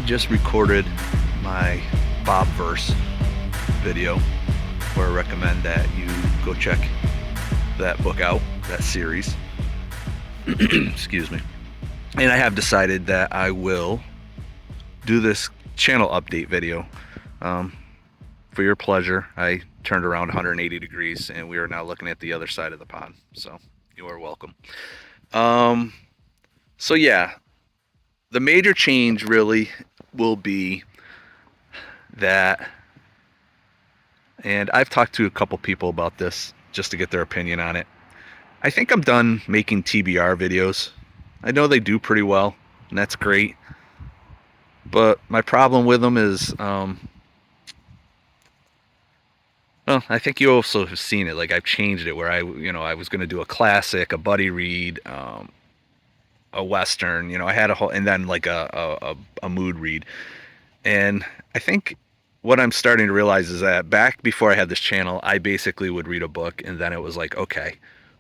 just recorded my Bob verse video where I recommend that you go check that book out, that series. Excuse me. And I have decided that I will do this channel update video for your pleasure. I turned around 180 degrees and we are now looking at the other side of the pond, so you are welcome. So yeah, the major change really will be that, and I've talked to a couple people about this just to get their opinion on it. I think I'm done making TBR videos. I know they do pretty well, and that's great. But my problem with them is, well, I think you also have seen it. Like, I've changed it where I was going to do a classic, a buddy read, a Western, I had a whole, and then like a mood read. And I think what I'm starting to realize is that back before I had this channel, I basically would read a book and then it was like, okay,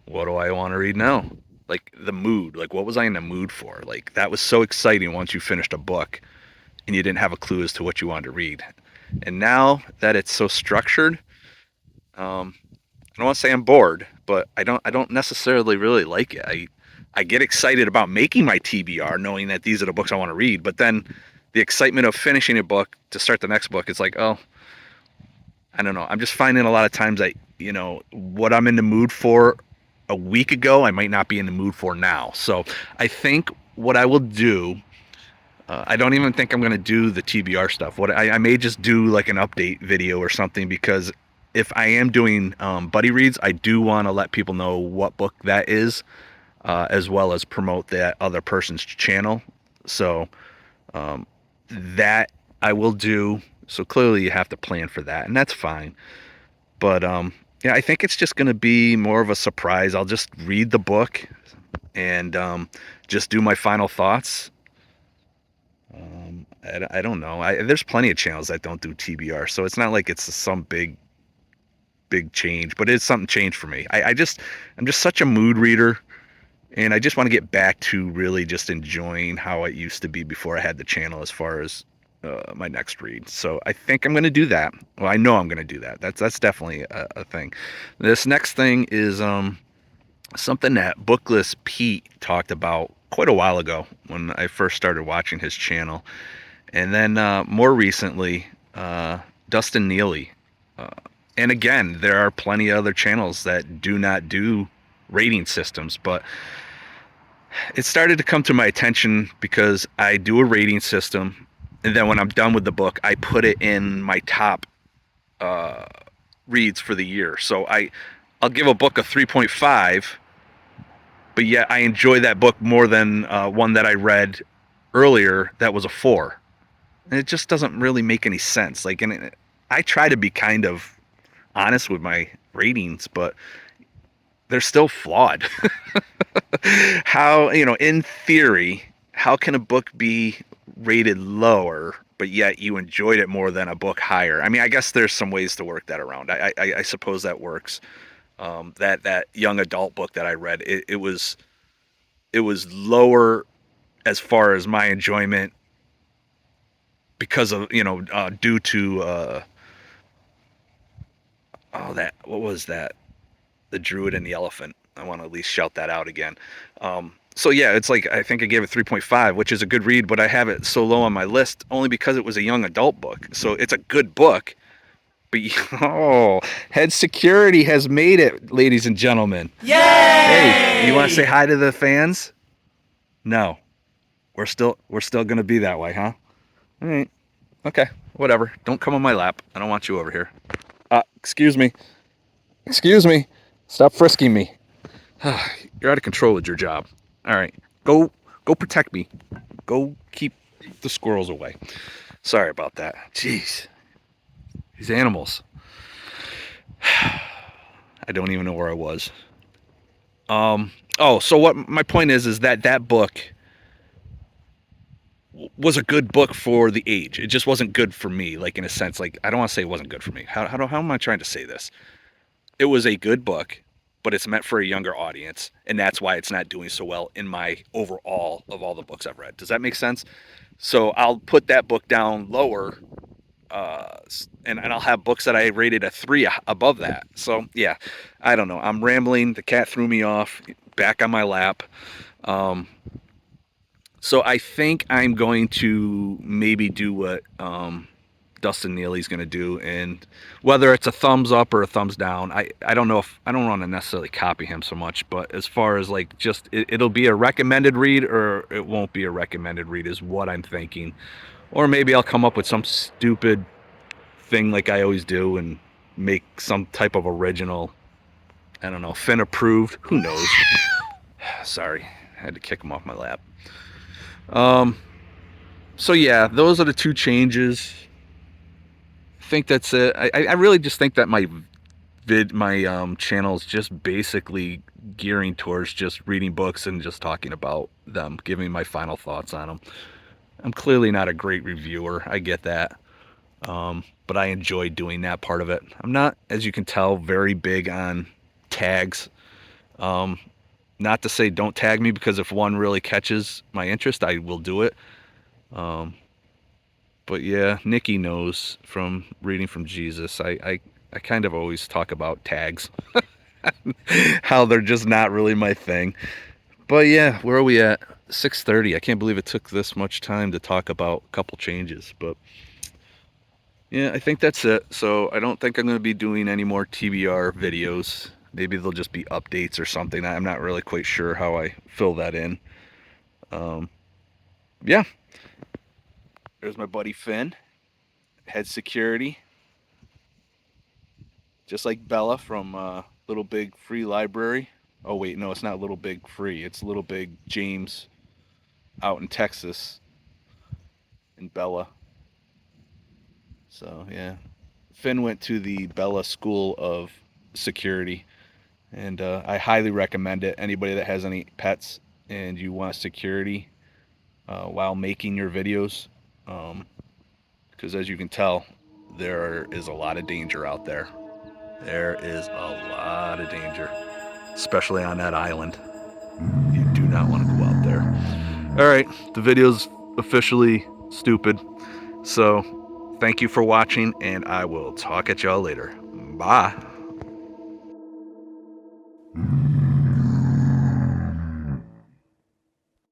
what do I want to read now? Like the mood, like what was I in the mood for? Like that was so exciting once you finished a book and you didn't have a clue as to what you wanted to read. And now that it's so structured, I don't want to say I'm bored, but I don't necessarily really like it. I get excited about making my TBR, knowing that these are the books I want to read, but then the excitement of finishing a book to start the next book, it's like, oh, I don't know. I'm just finding a lot of times that, what I'm in the mood for a week ago, I might not be in the mood for now. So I think what I will do, I don't even think I'm going to do the TBR stuff. What I may just do like an update video or something, because if I am doing buddy reads, I do want to let people know what book that is, as well as promote that other person's channel. So that I will do. So clearly you have to plan for that, and that's fine. But yeah, I think it's just going to be more of a surprise. I'll just read the book and just do my final thoughts. I don't know. There's plenty of channels that don't do TBR, so it's not like it's some big change, but it's something changed for me. I'm just such a mood reader, and I just want to get back to really just enjoying how it used to be before I had the channel as far as my next read. So I think I'm going to do that. Well, I know I'm going to do that. That's definitely a thing. This next thing is something that Bookless Pete talked about quite a while ago when I first started watching his channel. And then more recently, Dustin Neely. And again, there are plenty of other channels that do not do rating systems, but it started to come to my attention because I do a rating system, and then when I'm done with the book, I put it in my top reads for the year. So I'll give a book a 3.5, but yet I enjoy that book more than one that I read earlier that was a 4. And it just doesn't really make any sense. Like, and I try to be kind of honest with my ratings, but they're still flawed. How, in theory, how can a book be rated lower, but yet you enjoyed it more than a book higher? I mean, I guess there's some ways to work that around. I suppose that works. That young adult book that I read, it was lower as far as my enjoyment because of, due to, what was that? The Druid and the Elephant. I want to at least shout that out again. So yeah, it's like, I think I gave it 3.5, which is a good read, but I have it so low on my list only because it was a young adult book. So it's a good book, but Head Security has made it, ladies and gentlemen. Yay! Hey, you want to say hi to the fans? No, we're still going to be that way, huh? All right. Okay, whatever. Don't come on my lap. I don't want you over here. Excuse me. Stop frisking me. You're out of control with your job. All right, go protect me. Go keep the squirrels away. Sorry about that. Jeez, these animals. I don't even know where I was. So what my point is that book was a good book for the age. It just wasn't good for me, like, in a sense. Like, I don't want to say it wasn't good for me. How am I trying to say this? It was a good book, but it's meant for a younger audience, and that's why it's not doing so well in my overall of all the books I've read. Does that make sense? So I'll put that book down lower, and I'll have books that I rated a 3 above that. So yeah, I don't know. I'm rambling. The cat threw me off. Back on my lap. Um, so I think I'm going to maybe do what Dustin Neely's going to do, and whether it's a thumbs up or a thumbs down, I don't know if I don't want to necessarily copy him so much, but as far as like just it'll be a recommended read or it won't be a recommended read is what I'm thinking, or maybe I'll come up with some stupid thing like I always do and make some type of original. I don't know, Finn approved. Who knows? Sorry, I had to kick him off my lap. Um, so yeah, those are the two changes. I think that's it. I really just think that my channel is just basically gearing towards just reading books and just talking about them, giving my final thoughts on them. I'm clearly not a great reviewer. I get that. But I enjoy doing that part of it. I'm not, as you can tell, very big on tags. Not to say don't tag me, because if one really catches my interest, I will do it. But yeah, Nikki knows from reading from Jesus. I kind of always talk about tags, how they're just not really my thing. But yeah, where are we at? 6:30. I can't believe it took this much time to talk about a couple changes. But yeah, I think that's it. So I don't think I'm going to be doing any more TBR videos. Maybe they'll just be updates or something. I'm not really quite sure how I fill that in. Yeah, there's my buddy Finn, head security, just like Bella from Little Big Free Library. Oh wait, no, it's not Little Big Free. It's Little Big James out in Texas, in Bella. So yeah, Finn went to the Bella School of Security, and I highly recommend it. Anybody that has any pets and you want security while making your videos, because as you can tell, there is a lot of danger out there. There is a lot of danger, especially on that island. You do not want to go out there. All right, the video's officially stupid. So thank you for watching, and I will talk at y'all later. Bye.